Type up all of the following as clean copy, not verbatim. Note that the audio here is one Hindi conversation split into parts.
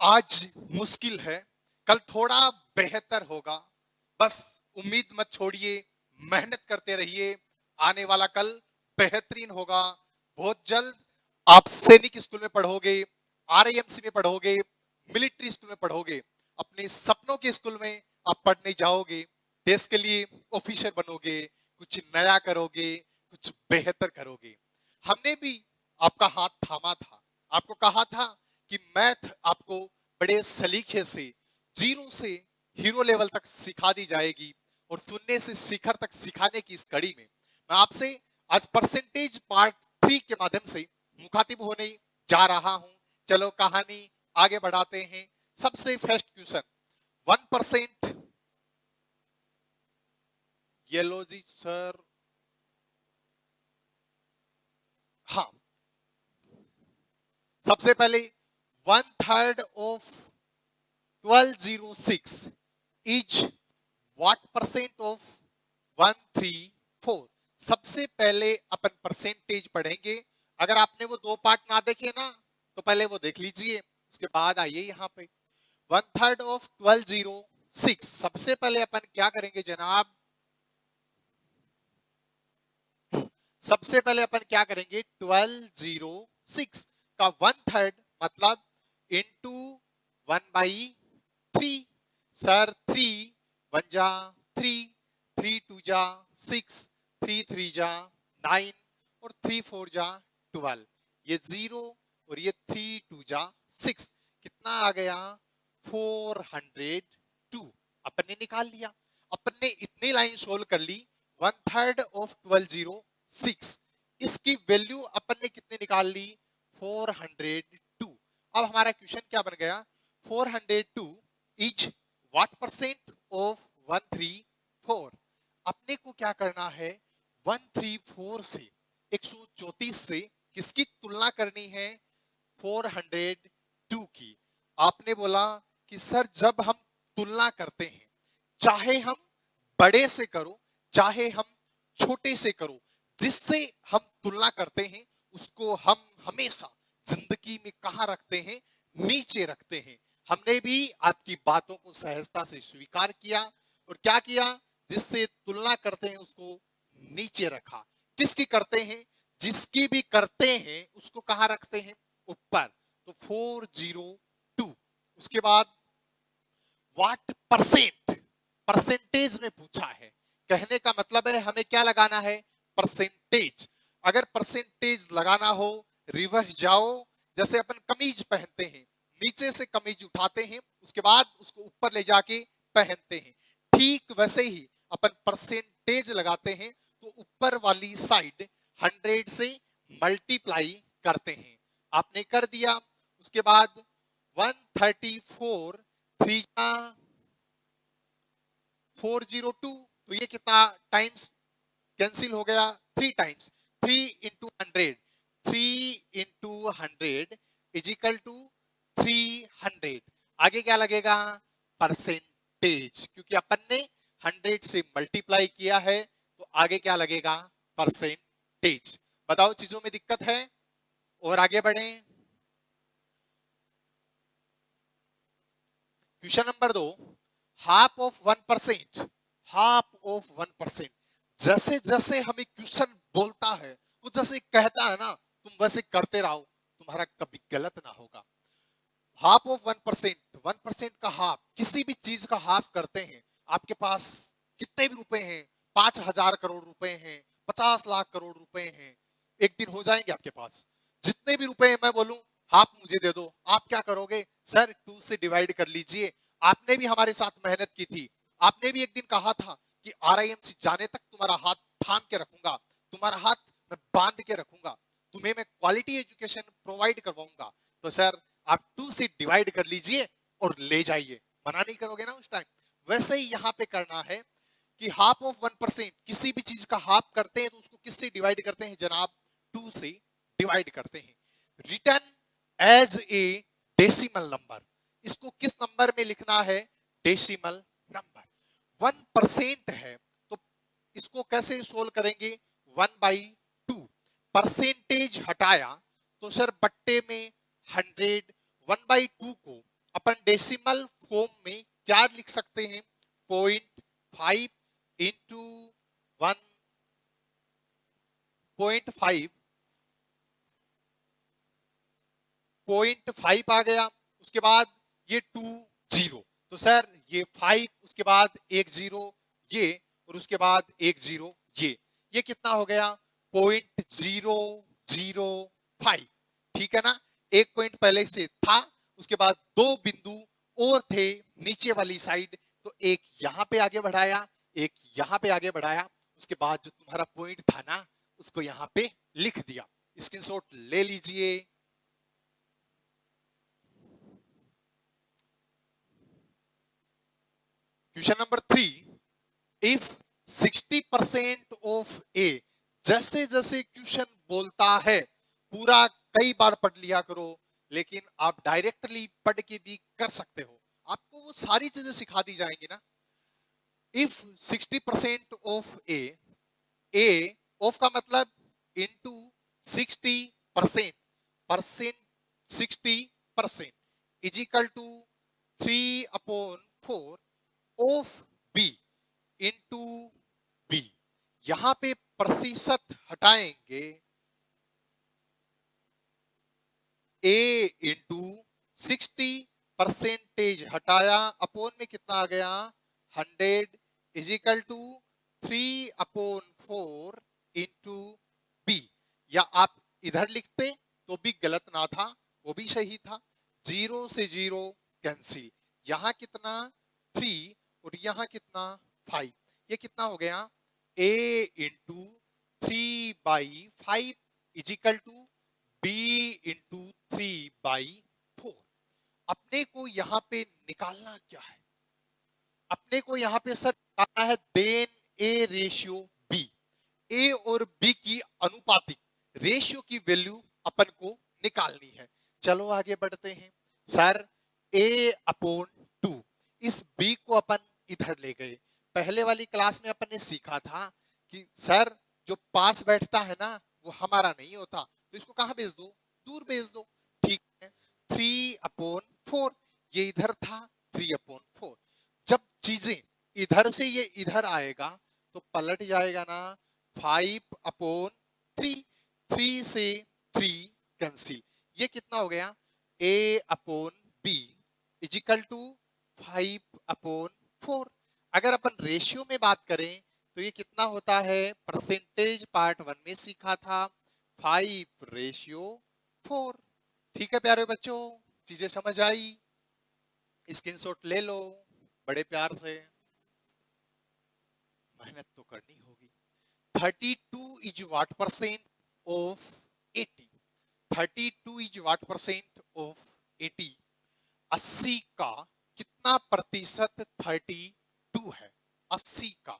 आज मुश्किल है, कल थोड़ा बेहतर होगा। बस उम्मीद मत छोड़िए, मेहनत करते रहिए, आने वाला कल बेहतरीन होगा। बहुत जल्द आप सैनिक स्कूल में पढ़ोगे, आरआईएमसी में पढ़ोगे, मिलिट्री स्कूल में पढ़ोगे, अपने सपनों के स्कूल में आप पढ़ने जाओगे, देश के लिए ऑफिसर बनोगे, कुछ नया करोगे, कुछ बेहतर करोगे। हमने भी आपका हाथ थामा था, आपको कहा था कि मैथ आपको बड़े सलीके से जीरो से हीरो लेवल तक सिखा दी जाएगी और शून्य से शिखर तक सिखाने की इस कड़ी में मैं आपसे आज परसेंटेज पार्ट 3 के माध्यम से मुखातिब होने जा रहा हूं। चलो कहानी आगे बढ़ाते हैं। सबसे फर्स्ट क्वेश्चन 1%। ये लो जी सर, हाँ, सबसे पहले 1/3 of 1206 is what percent of 134। सबसे पहले अपन परसेंटेज पढ़ेंगे। अगर आपने वो दो पार्ट ना देखे ना तो पहले वो देख लीजिए, उसके बाद आइए यहाँ पे 1/3 ऑफ 1206। सबसे पहले अपन क्या करेंगे जनाब, सबसे पहले अपन क्या करेंगे 1206 का 1/3 मतलब इंटू 1/3। सर 3 1 जा 3, 3 2 जा 6, 3 3 जा 9 और 3 4 जा 12। ये 0 और ये 3 2 जा 6, कितना आ गया 402। अपन ने निकाल लिया, अपन ने इतनी लाइन सोल्व कर ली। 1/3 ऑफ 1206, इसकी वैल्यू अपन ने कितनी निकाल ली 402। अब हमारा क्वेश्चन क्या बन गया 402 इज व्हाट परसेंट ऑफ 134। अपने को क्या करना है 134 से 134 से किसकी तुलना करनी है 402 की। आपने बोला कि सर जब हम तुलना करते हैं, चाहे हम बड़े से करो चाहे हम छोटे से करो, जिससे हम तुलना करते हैं उसको हम हमेशा जिंदगी में कहां रखते हैं, नीचे रखते हैं। हमने भी आपकी बातों को सहजता से स्वीकार किया और क्या किया, जिससे तुलना करते हैं उसको नीचे रखा। किसकी करते हैं, जिसकी भी करते हैं उसको कहां रखते हैं, ऊपर। तो 402। उसके बाद व्हाट परसेंट, परसेंटेज में पूछा है, कहने का मतलब है हमें क्या लगाना है परसेंटेज। अगर परसेंटेज लगाना हो रिवर्स जाओ, जैसे अपन कमीज पहनते हैं, नीचे से कमीज उठाते हैं उसके बाद उसको ऊपर ले जाके पहनते हैं, ठीक वैसे ही अपन परसेंटेज लगाते हैं तो ऊपर वाली साइड 100 से मल्टीप्लाई करते हैं। आपने कर दिया। उसके बाद 134 3 402, तो ये कितना टाइम्स कैंसिल हो गया 3 times, 3 into 100, 3 into 100 is equal to 300। आगे क्या लगेगा परसेंटेज, क्योंकि अपन ने 100 से मल्टीप्लाई किया है तो आगे क्या लगेगा परसेंटेज। बताओ चीजों में दिक्कत है और आगे बढ़े। Question number 2, half of 1%, half of 1%। जैसे जैसे हमें क्वेश्चन बोलता है वो जैसे कहता है ना, तुम वैसे करते रहो, तुम्हारा कभी गलत ना होगा। हाफ ऑफ 1%, 1% का हाफ, किसी भी चीज का हाफ करते हैं। आपके पास कितने भी रुपए हैं, 5,000 करोड़ रुपए हैं, 50 लाख करोड़ रुपए हैं, एक दिन हो जाएंगे आपके पास। जितने भी रुपए हैं मैं बोलूं हाफ मुझे दे दो, आप क्या करोगे सर 2 से डिवाइड कर लीजिए। आपने भी हमारे साथ मेहनत की थी, आपने भी एक दिन कहा था कि आरआईएमसी जाने तक तुम्हारा हाथ थाम के रखूंगा, तुम्हारा हाथ मैं बांध के रखूंगा, तुम्हें मैं क्वालिटी एजुकेशन प्रोवाइड करवाऊंगा। तो सर आप 2 से डिवाइड कर लीजिए और ले जाइए, मना नहीं करोगे ना उस टाइम। वैसे ही यहाँ पे करना है कि हाफ ऑफ 1%, किसी भी चीज का हाफ करते हैं तो उसको किससे डिवाइड करते हैं जनाब 2 से डिवाइड करते हैं। Return as a decimal number, इसको किस नंबर में लिखना है डेसिमल नंबर। 1% है तो इसको कैसे सोल्व करेंगे 1/2। परसेंटेज हटाया तो सर बट्टे में 100, 1/2 को अपन डेसिमल फॉर्म में क्या लिख सकते हैं? 0.5 इंटू 1.5 0.5 आ गया। उसके बाद ये 2 0, तो सर ये 5, उसके बाद एक 0 ये, और उसके बाद एक 0 ये कितना हो गया? 0.005। ठीक है ना? एक पॉइंट पहले से था, उसके बाद दो बिंदु और थे नीचे वाली साइड, तो एक यहां पे आगे बढ़ाया, एक यहां पे आगे बढ़ाया, उसके बाद जो तुम्हारा पॉइंट था ना उसको यहां पे लिख दिया। स्क्रीनशॉट ले लीजिए। क्वेश्चन नंबर 3, इफ 60% ऑफ ए, जैसे जैसे क्वेश्चन बोलता है पूरा कई बार पढ़ लिया करो, लेकिन आप डायरेक्टली पढ़ के भी कर सकते हो, आपको वो सारी चीजें सिखा दी जाएंगी ना। इफ 60% ऑफ ए ऑफ का मतलब into 60%, percent 60% is equal to 3/4 of B into B. यहां पे प्रतिशत हटाएंगे, ए इंटू 60% हटाया, अपोन में कितना आ गया? 100 is equal to 3/4 into B. या आप इधर लिखते तो भी गलत ना था, वो भी सही था। 0 से 0 कैंसिल, यहां कितना? 3 और यहां कितना? 5। ये कितना हो गया? a into 3/5 is equal to b into 3/4। अपने को यहां पे निकालना क्या है? अपने को यहां पे सर निकालना है देन ए रेशियो बी। ए और बी की अनुपातिक रेशियो की वैल्यू अपन को निकालनी है। चलो आगे बढ़ते हैं। सर a/2, इस b को अपन इधर ले गए। पहले वाली क्लास में अपन ने सीखा था कि सर जो पास बैठता है ना वो हमारा नहीं होता, तो इसको कहां भेज दो? दूर भेज दो। ठीक है, 3/4, ये इधर था 3/4। जब चीजें इधर से ये इधर आएगा तो पलट जाएगा ना 5/3। 3 से 3 कैंसिल, ये कितना हो गया? a/b is equal to 5/4। अगर अपन रेशियो में बात करें तो ये कितना होता है? परसेंटेज पार्ट 1 में सीखा था, 5/4। ठीक है प्यारे बच्चों, चीजें समझ आई? स्क्रीनशॉट ले लो बड़े प्यार से, मेहनत तो करनी होगी। 32 is what percent of 80? 32 is what percent of 80? 80 का कितना प्रतिशत 32 है? 80 का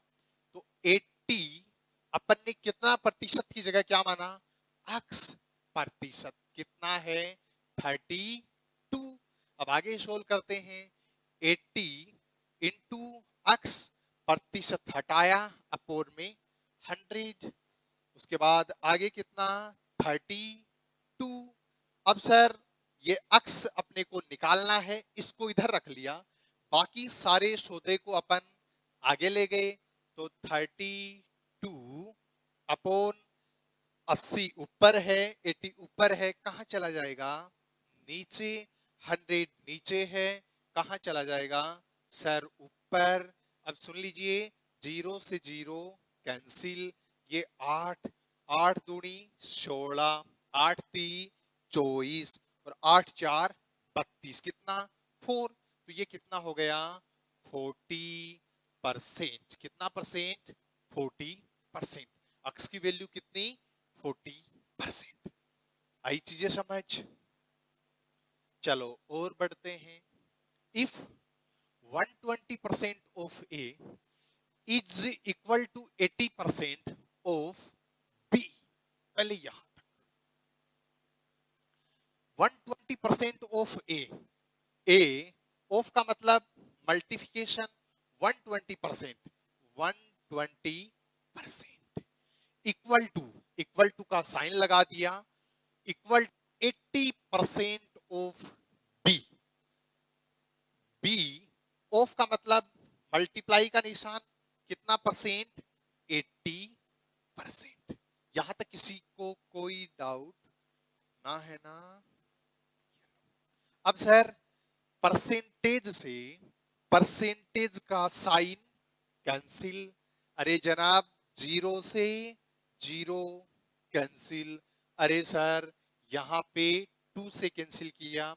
तो 80 अपन ने कितना प्रतिशत की जगह क्या माना? x प्रतिशत। कितना है? 32। अब आगे सोल्व करते हैं। 80 इंटू x, प्रतिशत हटाया, अपोन में 100, उसके बाद आगे कितना? 32। अब सर ये अक्स अपने को निकालना है, इसको इधर रख लिया, बाकी सारे सौदे को अपन आगे ले गए, तो 32 अपॉन 80 ऊपर है, 80 ऊपर है, कहां चला जाएगा? नीचे। 100 नीचे है, कहां चला जाएगा? सर ऊपर। अब सुन लीजिए, 0 से 0 कैंसिल, ये 8, 8 दूनी 16, 8 3 24 और 8 4 32, कितना? 4। तो ये कितना हो गया? 40%। कितना परसेंट? 40%। अक्स की वैल्यू कितनी? 40%। आई चीजें समझ? चलो और बढ़ते हैं। If 120% of A is equal to 80% of B, पहले यहां तक 120% ऑफ ए ऑफ का मतलब मल्टीप्लिकेशन, 120%, 120% इक्वल टू का साइन लगा दिया, equal 80% of B. B of का मतलब मल्टीप्लाई का निशान, कितना परसेंट, 80%। यहां तक किसी को कोई डाउट ना है ना? अब सर परसेंटेज से परसेंटेज का साइन कैंसिल, अरे जनाब जीरो से जीरो कैंसिल, अरे सर यहां पे 2 से कैंसिल किया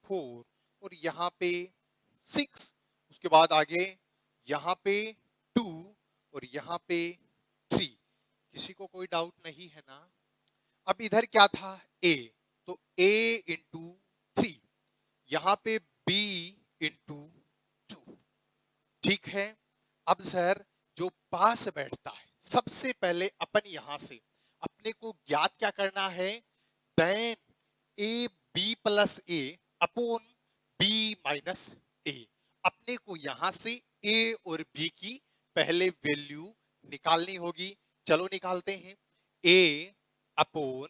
4, और यहां पे 6, उसके बाद आगे यहां पे 2 और यहां पे 3। किसी को कोई डाउट नहीं है ना? अब इधर क्या था, a, तो a इंटू 3, यहां पे b इंटू 2। ठीक है। अब सर जो पास बैठता है, सबसे पहले अपन यहां से अपने को ज्ञात क्या करना है, then A B plus A upon B minus A. अपने को यहां से ए और बी की पहले वैल्यू निकालनी होगी। चलो निकालते हैं। ए अपॉन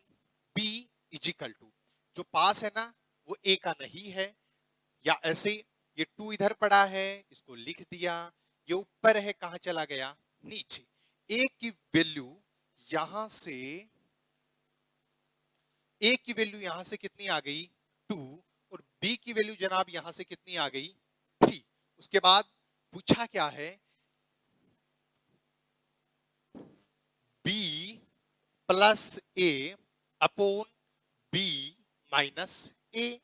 बी इजिकल टू, जो पास है ना वो ए का नहीं है, या ऐसे ये 2 इधर पड़ा है, इसको लिख दिया। ये ऊपर है, कहां चला गया, नीचे। ए की वैल्यू यहां से, ए की वैल्यू यहां से कितनी आ गई, 2, और बी की वैल्यू जनाब यहां से कितनी आ गई, 3। उसके बाद पूछा क्या है, B plus A upon B minus A.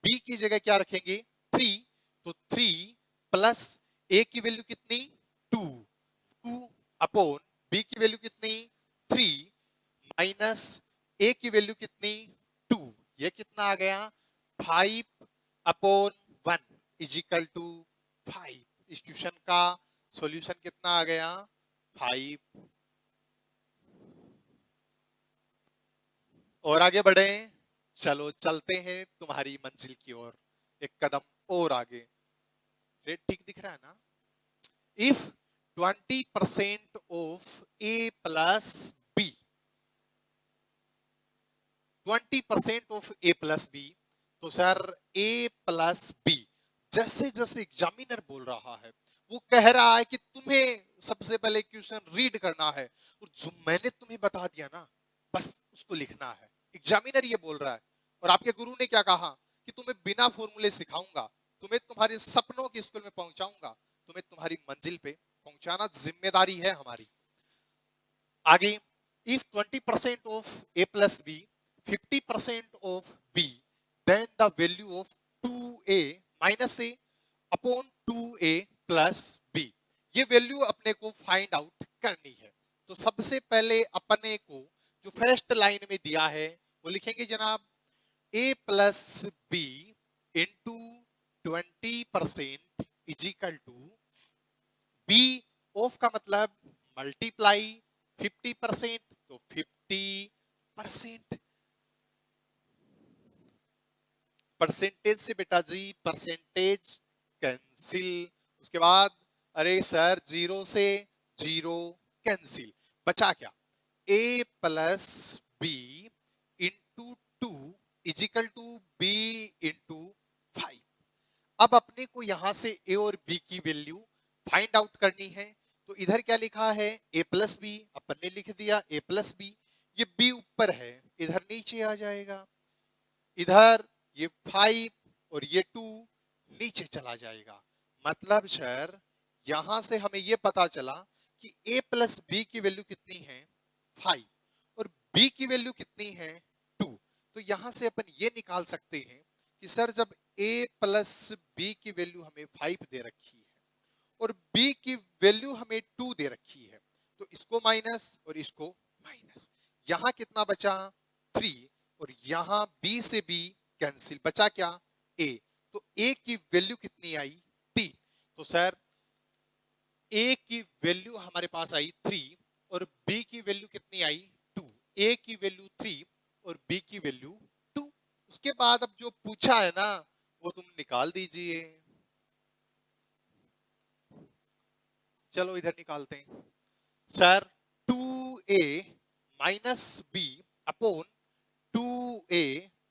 B की जगह क्या रखेंगे, 3, तो 3 प्लस ए की वैल्यू कितनी, 2, 2 अपॉन बी की वैल्यू कितनी, 3 माइनस ए की वैल्यू कितनी, 2। ये कितना आ गया, 5 अपॉन 1 इजिकल टू 5। इस क्वेश्चन का सॉल्यूशन कितना आ गया, 5। और आगे बढ़े, चलो चलते हैं तुम्हारी मंजिल की ओर, एक कदम और आगे। रेड ठीक दिख रहा है ना? If 20% of A plus B, 20% of A plus B, तो सर ए प्लस बी, जैसे जैसे एग्जामिनर बोल रहा है वो कह रहा है कि तुम्हें सबसे पहले क्वेश्चन रीड करना है, और जो मैंने तुम्हें बता दिया ना बस उसको लिखना है। एग्जामिनर ये बोल रहा है, और आपके गुरु ने क्या कहा कि तुम्हें बिना फॉर्मूले सिखाऊंगा, तुम्हें तुम्हारे सपनों के स्कूल में पहुंचाऊंगा, तुम्हें तुम्हारी मंजिल पे पहुंचाना जिम्मेदारी है हमारी। आगे, if 20% of a plus b, 50% of b, then the value of 2a minus a upon 2a plus b। ये वैल्यू अपने को फाइंड आउट करनी है। तो सबसे पहले अपने को जो फर्स्ट लाइन में दिया है वो लिखेंगे जनाब, a plus B into 20% is equal to, B of का मतलब मल्टीप्लाई 50%, तो 50%। परसेंटेज से बेटा जी परसेंटेज कैंसिल, उसके बाद अरे सर जीरो से जीरो कैंसिल, बचा क्या, a plus B into 2 equal to B into 5। अब अपने को यहां से a और b की वैल्यू फाइंड आउट करनी है। तो इधर क्या लिखा है, a प्लस बी, अपन ने लिख दिया a प्लस बी। ये b ऊपर है, इधर नीचे आ जाएगा। इधर ये 5 और ये 2 नीचे चला जाएगा। मतलब सर यहां से हमें ये पता चला कि a प्लस बी की वैल्यू कितनी है, 5, और b की वैल्यू कितनी है, 2। तो यहां से अपन ये निकाल सकते हैं कि सर जब a प्लस बी की वैल्यू हमें 5 दे रखी है और b की वैल्यू हमें 2 दे रखी है, तो इसको माइनस और इसको माइनस, यहां कितना बचा, 3, और यहां b से b कैंसिल, बचा क्या, a। तो a की वैल्यू कितनी आई, 3। तो सर a की वैल्यू हमारे पास आई 3 और b की वैल्यू कितनी आई, 2। a की वैल्यू 3 और b की वैल्यू 2। उसके बाद अब जो पूछा है ना वो तुम निकाल दीजिए। चलो इधर निकालते हैं। Sir 2a minus B upon 2a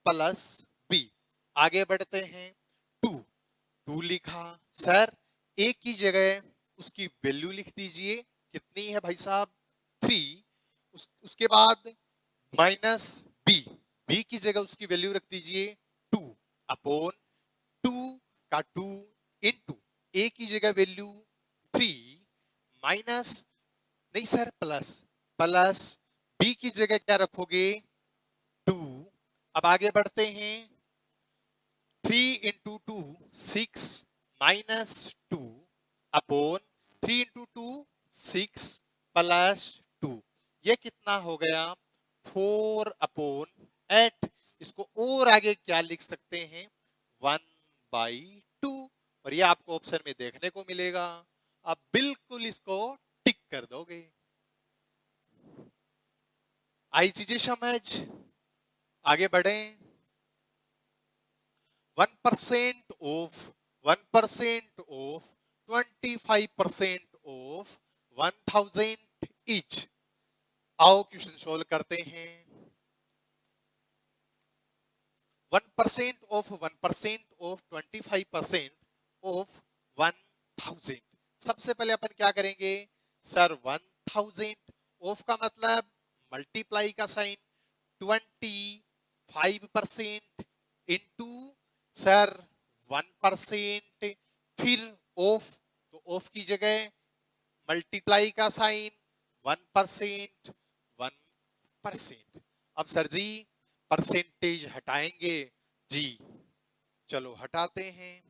plus B. आगे बढ़ते हैं। 2 2 लिखा, सर ए की जगह उसकी वैल्यू लिख दीजिए, कितनी है भाई साहब 3, उसके बाद माइनस बी, बी की जगह उसकी वैल्यू रख दीजिए 2 अपॉन 2 का 2 इंटू ए की जगह वैल्यू 3 माइनस, नहीं सर प्लस, प्लस बी की जगह क्या रखोगे 2। अब आगे बढ़ते हैं, 3 into 2 6 minus 2 upon 3 into 2 6 plus 2, ये कितना हो गया 4 अपॉन 8। इसको और आगे क्या लिख सकते हैं 1/2, और ये आपको ऑप्शन में देखने को मिलेगा। आप बिल्कुल इसको टिक कर दोगे। आई चीजें समझ, आगे बढ़े। 1% ऑफ 1% ऑफ 25% ऑफ 1000 ईच। आओ क्वेश्चन सोल्व करते हैं। 1% ऑफ 1% ऑफ 25% ऑफ 1000। सबसे पहले अपन क्या करेंगे सर 1000 ऑफ का मतलब मल्टीप्लाई का साइन 25% इंटू सर 1%, फिर ऑफ, तो ऑफ की जगह मल्टीप्लाई का साइन 1%, 1%। अब सर जी परसेंटेज हटाएंगे जी, चलो हटाते हैं।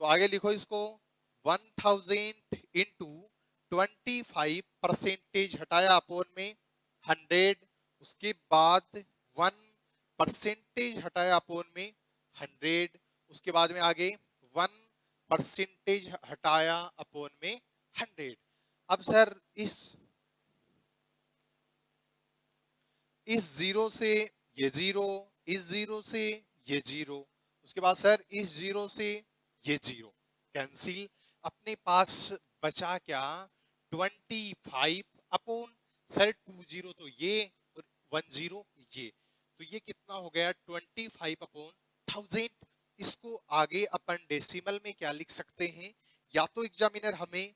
तो आगे लिखो इसको 1000 इंटू 25% हटाया अपोन में 100, उसके बाद 1% हटाया अपोन में 100, उसके बाद में आगे 1% हटाया अपोन में 100। अब सर इस जीरो से ये जीरो, इस जीरो से ये जीरो, उसके बाद सर इस जीरो से ये जीरो कैंसिल, अपने पास बचा क्या 25 अपॉन सर 20 तो ये और 10 ये, तो ये कितना हो गया 25 अपॉन 1000। इसको आगे अपन डेसिमल में क्या लिख सकते हैं, या तो एग्जामिनर हमें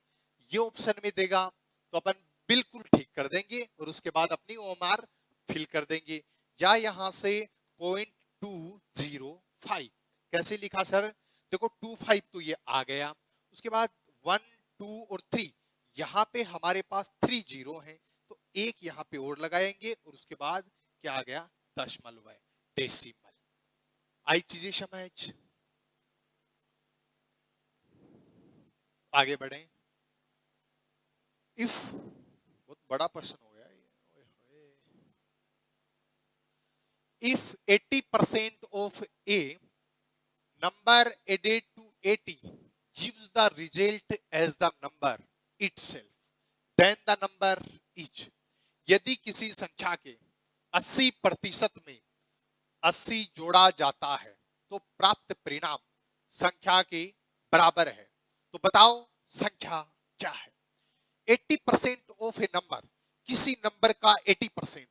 ये ऑप्शन में देगा तो अपन बिल्कुल ठीक कर देंगे और उसके बाद अपनी ओएमआर फिल कर देंगे, या यहां से 0.205 कैसे लिखा सर, देखो 25 तो ये आ गया, उसके बाद 1 2 और 3 यहाँ पे हमारे पास 3 जीरो हैं, तो एक यहाँ पे और लगाएंगे और उसके बाद क्या आ गया दशमलव डेसिमल। आई चीजें समझ, आगे बढ़े। इफ, बहुत बड़ा प्रश्न हो गया ये, if 80% of a number added to 80 gives the result as the number itself, then the number is, यदि किसी संख्या के 80% में 80 जोड़ा जाता है तो प्राप्त परिणाम संख्या के बराबर है, तो बताओ संख्या क्या है। 80% ऑफ ए नंबर, किसी नंबर का 80%,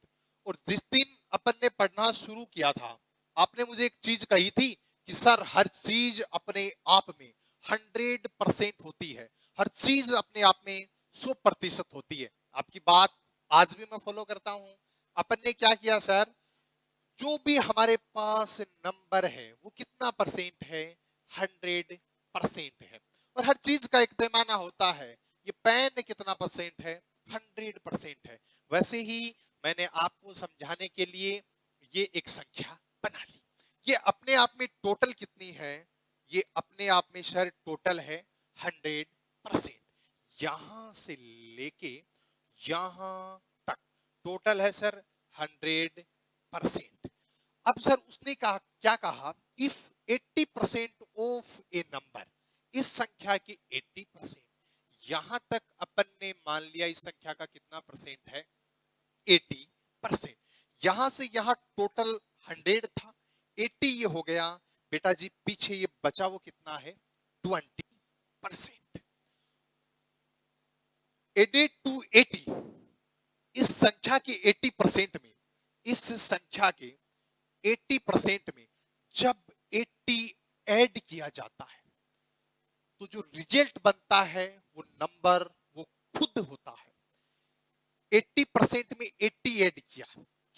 और जिस दिन अपन ने पढ़ना शुरू किया था आपने मुझे एक चीज कही थी कि सर हर चीज अपने आप में 100% होती है, हर चीज अपने आप में 100% होती है। आपकी बात आज भी मैं फॉलो करता हूं। अपन ने क्या किया सर, जो भी हमारे पास नंबर है वो कितना परसेंट है 100% है, और हर चीज का एक पैमाना होता है, ये पेन कितना परसेंट है 100% है। वैसे ही मैंने आपको समझाने के लिए ये एक संख्या बना ली, ये अपने आप में टोटल कितनी है, ये अपने आप में सर टोटल है 100%, यहां से लेके यहां तक टोटल है सर 100%। अब सर उसने कहा क्या कहा, इफ 80% ऑफ ए नंबर, इस संख्या के 80%, यहां तक अपन ने मान लिया इस संख्या का कितना परसेंट है 80%, यहां से यहां टोटल 100 था, 80 ये हो गया बेटा जी, पीछे ये बचा वो कितना है 20%। एडेड टू 80, इस संख्या के 80% में, इस संख्या के 80% में जब 80 ऐड किया जाता है तो जो रिजल्ट बनता है वो नंबर वो खुद होता है। 80% में 80 ऐड किया,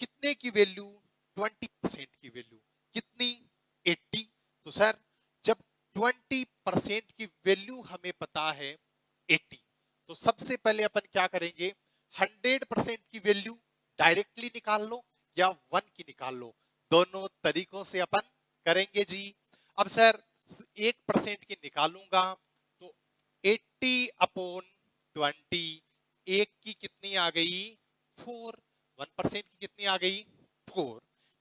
कितने की वैल्यू? 20% की वैल्यू। कितनी? 80। तो सर जब 20% की वैल्यू हमें पता है 80, तो सबसे पहले अपन क्या करेंगे? 100% की वैल्यू डायरेक्टली निकाल लो या 1 की निकाल लो, दोनों तरीकों से अपन करेंगे जी। अब सर 1% की निकालूंगा तो 80 अपॉन 20, एक की कितनी आ गई? 4। 1% की कितनी आ गई? 4।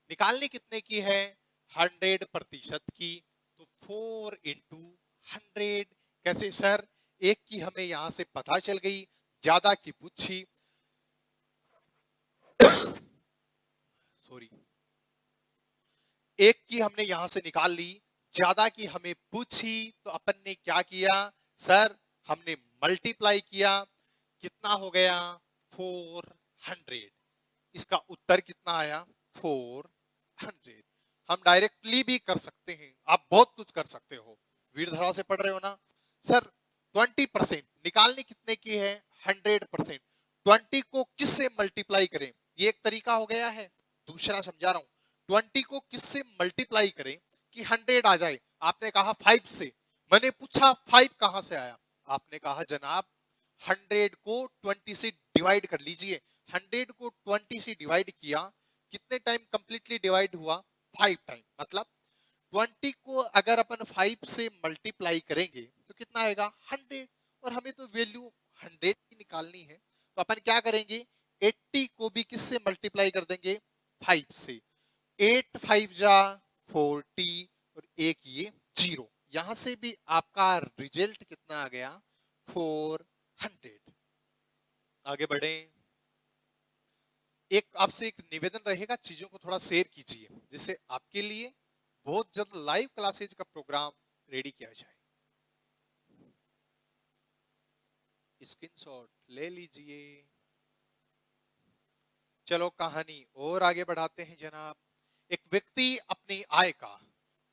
निकालने कितने की है? 100% की, तो 4 इंटू 100। कैसे सर? एक की हमें यहां से पता चल गई, ज्यादा की पूछी, सॉरी, एक की हमने यहां से निकाल ली, ज्यादा की हमें पूछी, तो अपन ने क्या किया सर? हमने मल्टीप्लाई किया, कितना हो गया? 400। इसका उत्तर कितना आया? 400। हम डायरेक्टली भी कर सकते हैं, आप बहुत कुछ कर सकते हो, वीरधरा से पढ़ रहे हो ना सर। 20% निकालने कितने की है? 100%। 20 को किससे मल्टीप्लाई करें, ये एक तरीका हो गया है। दूसरा समझा रहा हूं, 20 को किससे मल्टीप्लाई करें कि 100 आ जाए? आपने कहा 5 से। मैंने पूछा 5 कहां से आया? आपने कहा जनाब 100 को 20 से डिवाइड कर लीजिए। 100 को 20 से डिवाइड किया, कितने टाइम कंप्लीटली डिवाइड हुआ? 5 टाइम। मतलब 20 को अगर अपन 5 से मल्टीप्लाई करेंगे तो कितना आएगा? 100। और हमें तो वैल्यू 100 की निकालनी है, तो अपन क्या करेंगे? 80 को भी किससे मल्टीप्लाई कर देंगे? 5 से। 8 5 जा 40 और एक ये 0। यहां से भी आपका रिजल्ट कितना आ गया? 400। आगे बढ़े। एक आपसे एक निवेदन रहेगा, चीजों को थोड़ा शेयर कीजिए, जिससे आपके लिए बहुत जल्द लाइव क्लासेज का प्रोग्राम रेडी किया जाए। स्क्रीनशॉट ले लीजिए। चलो कहानी और आगे बढ़ाते हैं जनाब। एक व्यक्ति अपनी आय का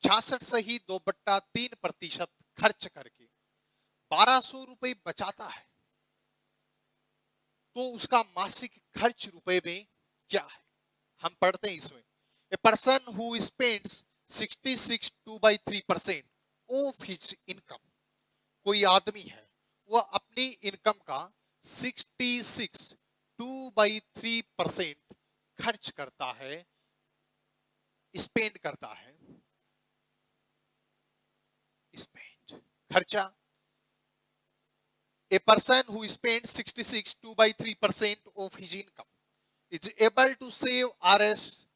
66.2/3% खर्च करके 1200 रुपए बचाता है, तो उसका मासिक खर्च रुपए में क्या है? हम पढ़ते हैं इसमें, a person who spends 66 2/3% of his income. कोई आदमी है, वह अपनी इनकम का 66 2/3% खर्च करता है, स्पेंड करता है। स्पेंड, खर्चा। A person who spends 66 2/3% of his income is able to save Rs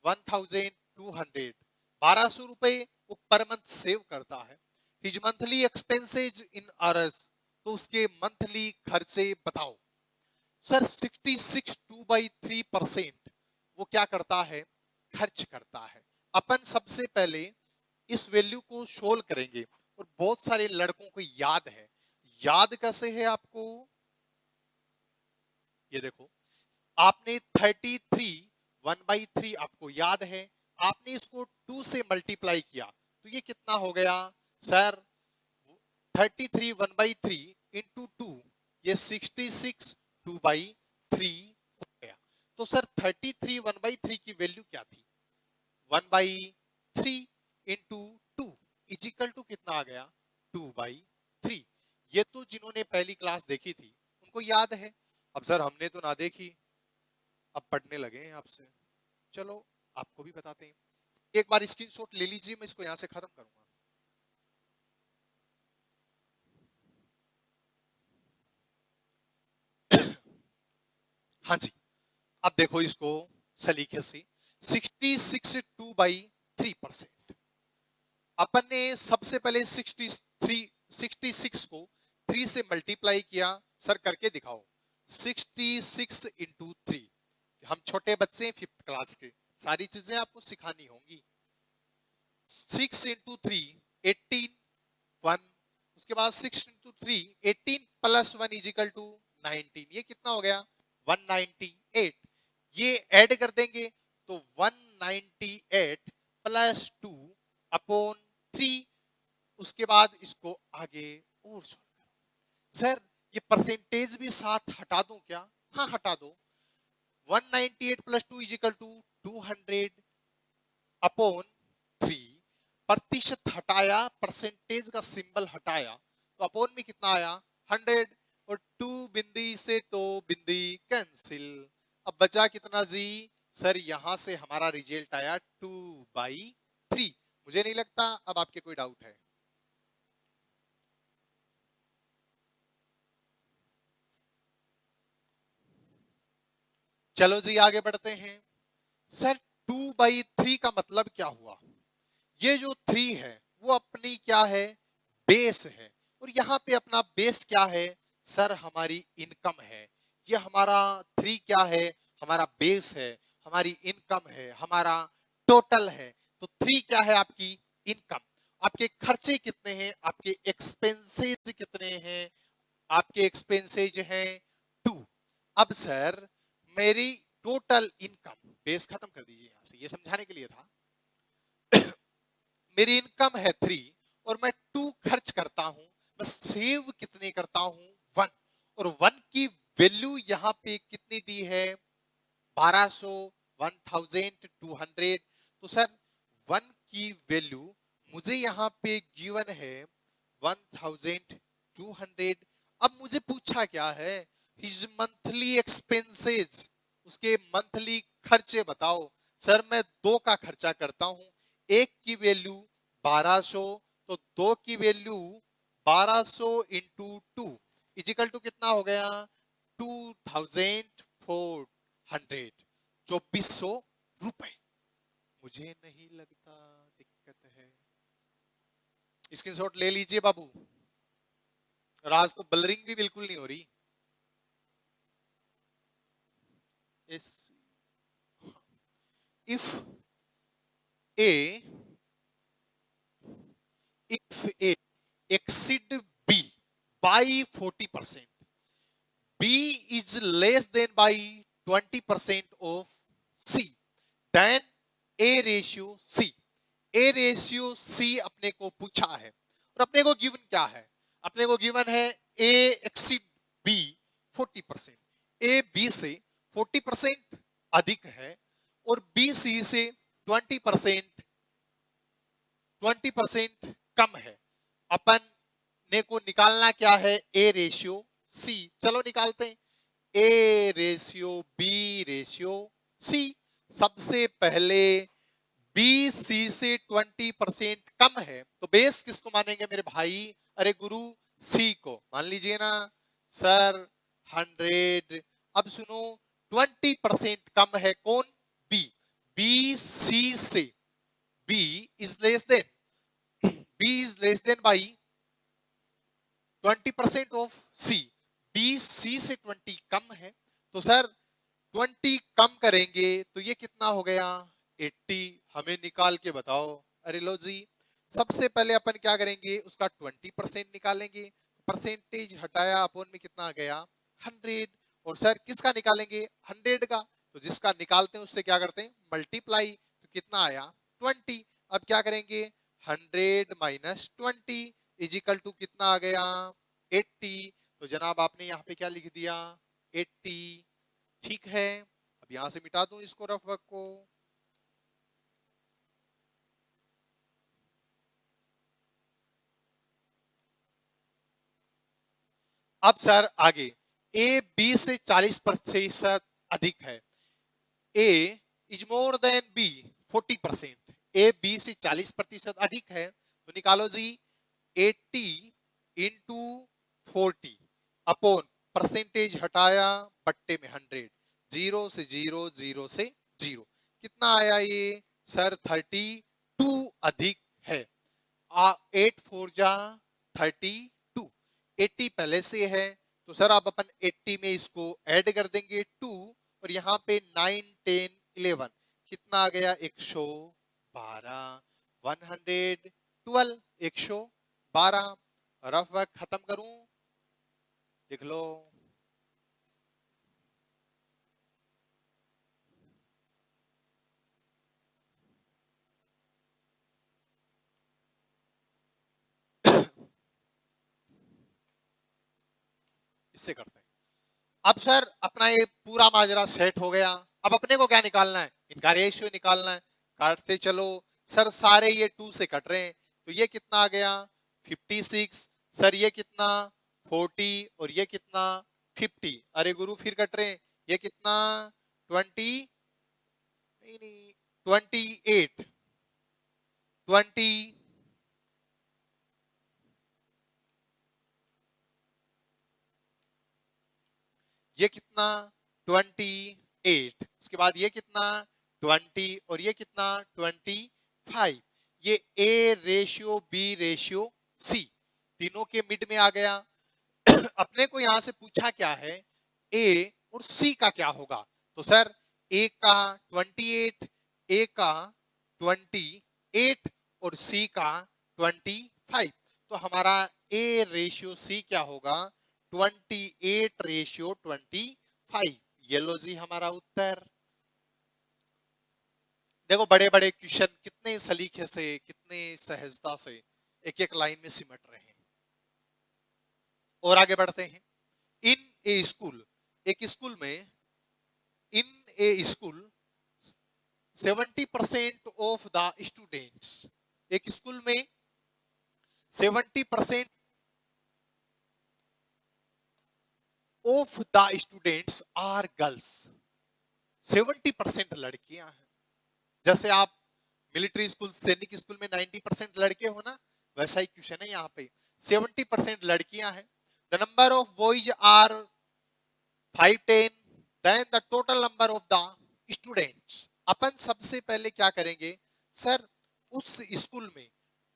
1200, 1200 रुपए वो पर मंथ सेव करता है। हिज मंथली एक्सपेंसेज इन Rs, तो उसके मंथली खर्चे बताओ। सर 66 2/3% वो क्या करता है? खर्च करता है। अपन सबसे पहले इस वैल्यू को सोल्व करेंगे, और बहुत सारे लड़कों को याद है। याद कैसे है आपको? ये देखो, आपने 33 1/3 आपको याद है, आपने इसको 2 से मल्टीप्लाई किया, तो ये कितना हो गया सर? 33 1/3 इंटू 2, ये 66 2/3 हो गया। तो सर 33 1/3 की वैल्यू क्या थी? 1/3 इंटू 2 इजिकल टू कितना आ गया? 2/3। ये तो जिन्होंने पहली क्लास देखी थी उनको याद है। अब सर हमने तो ना देखी, अब पढ़ने लगे हैं आपसे, चलो आपको भी बताते हैं। एक बार स्क्रीनशॉट ले लीजिए, मैं इसको यहां से खत्म करूंगा। हाँ जी, अब देखो इसको सलीके से। 66 2/3%, अपन ने सबसे पहले 66 को 3 से मल्टीप्लाई किया। सर करके दिखाओ। 66 इंटू 3, हम छोटे बच्चे हैं 5th क्लास के, सारी चीजें आपको सिखानी होंगी। 6 इंटू 3 18, 1। उसके बाद 6 इंटू 3 18 प्लस 1 इजिकल टू 19, ये कितना हो गया? 198। ये ऐड कर देंगे तो 198 प्लस 2 अपॉन 3, उसके बाद इसको आगे और सॉल्व करो। सर ये परसेंटेज भी साथ हटा दूं क्या? हाँ हटा दो। 198 plus 2 is equal to 200 upon 3। प्रतिशत हटाया, परसेंटेज का सिंबल हटाया, तो अपॉन में कितना आया? 100। और 2 बिंदी से तो बिंदी कैंसिल। अब बचा कितना जी? सर यहां से हमारा रिजल्ट आया 2/3। मुझे नहीं लगता अब आपके कोई डाउट है। चलो जी आगे बढ़ते हैं। सर 2/3 का मतलब क्या हुआ? ये जो 3 है वो अपनी क्या है? बेस है। और यहां पे अपना बेस क्या है? सर हमारी इनकम है। ये हमारा 3 क्या है? हमारा बेस है, हमारी इनकम है, हमारा टोटल है। तो 3 क्या है? आपकी इनकम। आपके खर्चे कितने हैं? आपके एक्सपेंसेज कितने हैं? आपके एक्सपेंसेज हैं 2। अब सर मेरी टोटल इनकम, बेस खत्म कर दीजिए यहां से, ये समझाने के लिए था। मेरी इनकम है 3 और मैं 2 खर्च करता हूं, मैं सेव कितने करता हूं? 1। और 1 की वैल्यू यहां पे कितनी दी है? 1200, 1200। तो सर 1 की वैल्यू मुझे यहां पे गिवन है 1200। अब मुझे पूछा क्या है? हिज मंथली एक्सपेंसेस, उसके मंथली खर्चे बताओ। सर मैं 2 का खर्चा करता हूं, एक की वैल्यू 1200, तो 2 की वैल्यू 1200 इंटू 2 इजिकल टू कितना हो गया? 2400, 2400 रुपए। मुझे नहीं लगता दिक्कत है। स्क्रीनशॉट ले लीजिए बाबू। राज तो बलरिंग भी बिल्कुल नहीं हो रही। इस if A if A exceed B by 40%, B is less than by 20% of C, then A ratio C। A ratio C अपने को पूछा है और अपने को गिवन क्या है? अपने को गिवन है A exceed B 40%। A B से 40% अधिक है और B C से 20% 20% कम है। अपन ने को निकालना क्या है? A ratio C. चलो निकालते हैं। A ratio B ratio C. सबसे पहले बी सी से 20% कम है तो बेस किसको मानेंगे मेरे भाई? अरे गुरु सी को मान लीजिए ना। सर 100। अब सुनो, 20% कम है कौन? बी। बी सी से, B is less than, B is less than by 20% of C. B C से 20 कम है तो सर 20 कम करेंगे तो ये कितना हो गया? 80। हमें निकाल के बताओ। अरे लो जी, सबसे पहले अपन क्या करेंगे? उसका 20% निकालेंगे। परसेंटेज हटाया, अपॉन में कितना आ गया? 100। और सर किसका निकालेंगे? 100 का। तो जिसका निकालते हैं उससे क्या करते हैं? मल्टीप्लाई। तो कितना आया? 20। अब क्या करेंगे? 100 माइनस 20 इजिकल टू कितना आ गया? 80। तो जनाब आपने यहाँ पे क्या लिख दिया? 80। ठीक है, अब यहां से मिटा दूं इसको, रफ वर्क को। अब सर आगे, ए बी से 40% अधिक है। A is more than B 40%। A B से 40% अधिक है तो निकालो जी। 80 इंटू 40 अपॉन परसेंटेज हटाया, बट्टे में 100। जीरो से जीरो, जीरो से जीरो, कितना आया ये? सर 32 अधिक है। 8 4 जा 32। 80 पहले से है तो सर आप अपन 80 में इसको ऐड कर देंगे 2। और यहाँ पे 9 10 11 कितना आ गया? 112। 112 112। रफ वर्क खत्म करूं? देख लो। इससे करते हैं। अब सर अपना ये पूरा माजरा सेट हो गया, अब अपने को क्या निकालना है, इनका रेशियो निकालना है। काटते चलो सर, सारे ये 2 से कट रहे हैं, तो ये कितना आ गया 56, सर ये कितना 40 और ये कितना 50। अरे गुरु फिर कट रहे हैं, ये कितना 20, नहीं नहीं 28, 20, ये कितना 28, उसके बाद ये कितना 20 और ये कितना 25। ये A ratio B ratio C तीनों के मिड में आ गया। अपने को यहां से पूछा क्या है, A और C का क्या होगा। तो सर A का 28, A का 28 और C का 25, तो हमारा A रेशियो C क्या होगा 28 रेशियो 25। ये लो जी हमारा उत्तर। देखो बड़े बड़े क्वेश्चन कितने सलीके से, कितने सहजता से एक एक लाइन में सिमट रहे हैं। और आगे बढ़ते हैं। इन ए स्कूल, एक स्कूल में, in a school 70% of the students, एक स्कूल में 70% of the students are girls. 70% लड़कियां हैं। जैसे आप मिलिट्री स्कूल, सैनिक स्कूल में 90% लड़के हो ना, वैसा ही क्वेश्चन है यहाँ पे। 70% लड़कियां हैं। The number of boys are 510, then the total number of the students. अपन सबसे पहले क्या करेंगे सर, उस स्कूल में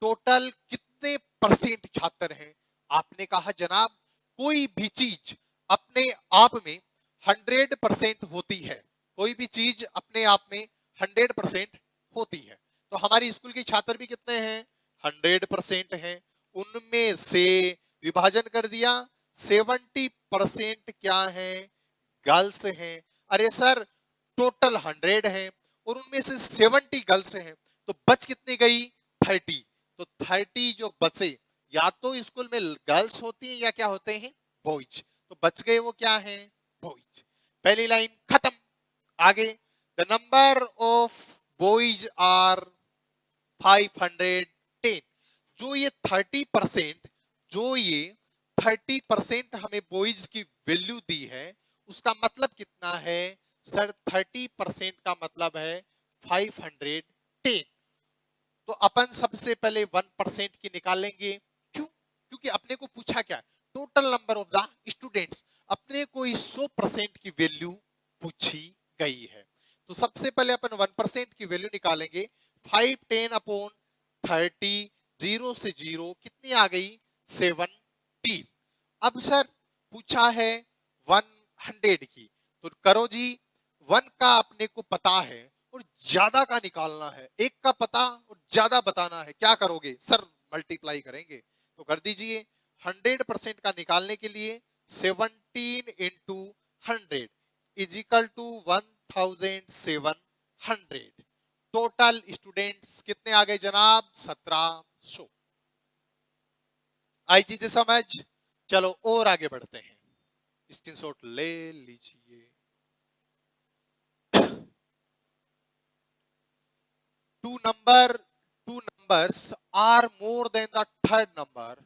टोटल कितने परसेंट छात्र हैं। आपने कहा जनाब कोई भी चीज अपने आप में 100% होती है, कोई भी चीज अपने आप में 100% होती है। तो हमारी स्कूल के छात्र भी कितने हैं 100% हैं। उनमें से विभाजन कर दिया, 70% क्या है गर्ल्स हैं। अरे सर टोटल 100 हैं और उनमें से 70 गर्ल्स हैं, तो बच कितनी गई 30। तो 30 जो बचे, या तो स्कूल में गर्ल्स होती हैं या क्या होते हैं बॉयज, तो बच गए वो क्या है बॉयज। पहली लाइन खत्म। आगे the number of boys are 510। जो ये 30%, जो ये 30% हमें बॉयज की वैल्यू दी है, उसका मतलब कितना है सर 30% का मतलब है 510। तो अपन सबसे पहले 1% की निकालेंगे। क्यों? क्योंकि अपने को पूछा क्या, total number of the students. अपने को 100% की वैल्यू पूछी गई है, तो सबसे पहले अपन 1% की वैल्यू निकालेंगे। 510 अपॉन 30, 0 से 0 कितनी आ गई 17। अब सर पूछा है 100 की, तो करो जी 1 का अपने को पता है और ज्यादा का निकालना है। एक का पता और ज्यादा बताना है, क्या करोगे सर मल्टीप्लाई करेंगे। तो कर दीजिए 100% का निकालने के लिए 17 into 100 is equal to 1700। Total students कितने आ गए जनाब 1700। आई चीजें समझ। चलो और आगे बढ़ते हैं, स्क्रीनशॉट ले लीजिए। two numbers are more than the third number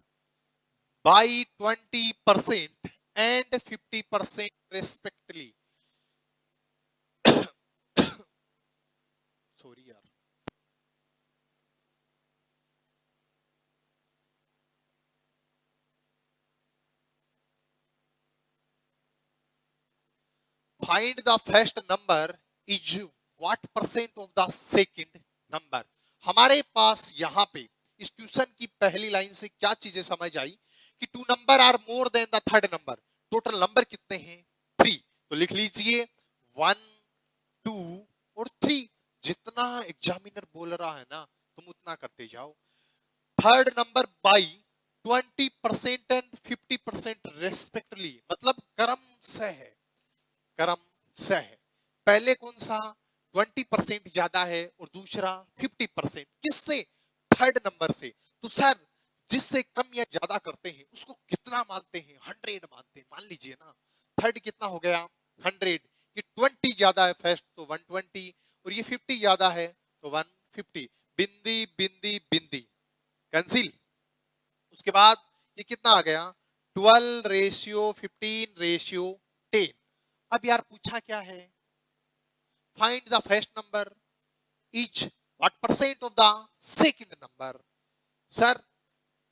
by 20% and 50% respectively. Sorry यार, find the first number is what percent of the second number। हमारे पास यहाँ पे इस क्वेश्चन की पहली लाइन से क्या चीजें समझ आई कि 2 number are more than the third number. Total number कितने हैं 3, तो लिख लीजिए 1, 2 और 3। जितना एग्जामिनर बोल रहा है ना तुम उतना करते जाओ। Third number by 20% and 50% respectively, मतलब क्रम से है, क्रम से है। पहले कौन सा 20% ज्यादा है और दूसरा 50%, किससे थर्ड नंबर से। तो सर जिससे कम या ज्यादा करते हैं उसको कितना मानते हैं? 100 मानते हैं, मान लीजिए ना। थर्ड कितना हो गया? 100। ये 20 ज्यादा है फर्स्ट तो 120, और ये 50 ज्यादा है तो 150। बिंदी बिंदी बिंदी कैंसिल। उसके बाद ये कितना आ गया? 12 रेशियो 15 रेशियो 10। अब यार पूछा क्या है? Find the first number each what percent of the second number। Sir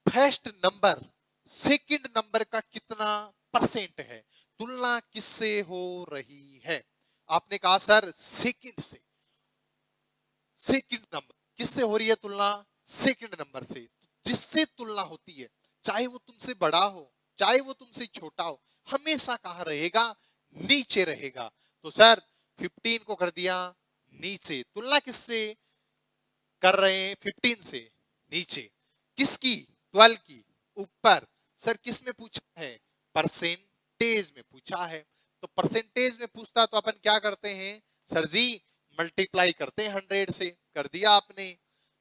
first number second number का कितना परसेंट है? तुलना किससे हो रही है? आपने कहा सर सेकंड से। सेकंड नंबर किससे हो रही है तुलना? सेकंड नंबर से। जिससे तुलना होती है, चाहे वो तुमसे बड़ा हो चाहे वो तुमसे छोटा हो, हमेशा कहां रहेगा? नीचे रहेगा। तो सर 15 को कर दिया नीचे। तुलना किससे कर रहे हैं? 15 से। नीचे किसकी? 12 की। ऊपर सर किस में पूछा है? परसेंटेज में पूछा है। तो परसेंटेज में पूछता तो अपन क्या करते हैं सर जी? मल्टीप्लाई करते हैं 100 से। कर दिया आपने।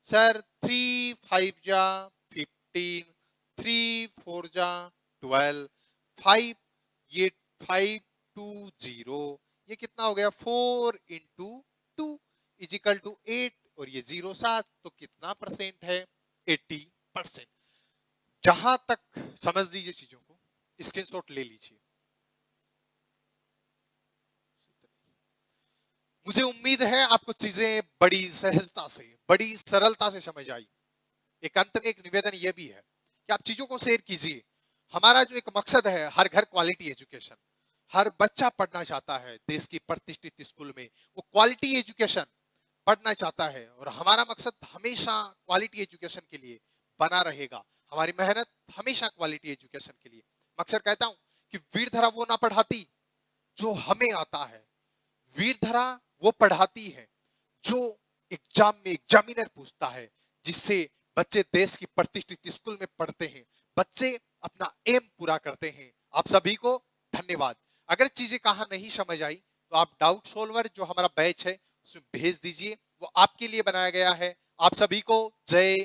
सर 3 5 जा 15, 3 4 जा 12, 5 ये 5 2 0, ये कितना हो गया? 4 इंटू 2 इजिकल टू 8, और ये 0 7, तो कितना परसेंट है? 80%। जहां तक समझ लीजिए चीजों को, स्क्रीनशॉट ले लीजिए। मुझे उम्मीद है आपको चीजें बड़ी सहजता से बड़ी सरलता से समझ आई। एक अंत में एक निवेदन यह भी है कि आप चीजों को शेयर कीजिए। हमारा जो एक मकसद है, हर घर क्वालिटी एजुकेशन। हर बच्चा पढ़ना चाहता है देश की प्रतिष्ठित स्कूल में, वो क्वालिटी एजुकेशन पढ़ना चाहता है, और हमारा मकसद हमेशा क्वालिटी एजुकेशन के लिए बना रहेगा। हमारी मेहनत हमेशा क्वालिटी एजुकेशन के लिए। अक्सर कहता हूं कि वीरधरा वो ना पढ़ाती जो हमें आता है, वीरधरा वो पढ़ाती है जो एग्जाम में एग्जामिनर पूछता है, जिससे बच्चे देश की प्रतिष्ठित स्कूल में पढ़ते हैं, बच्चे अपना एम पूरा करते हैं। आप सभी को धन्यवाद। अगर चीजें कहां नहीं समझ आई तो आप डाउट सोल्वर जो हमारा बैच है उसमें भेज दीजिए, वो आपके लिए बनाया गया है। आप सभी को जय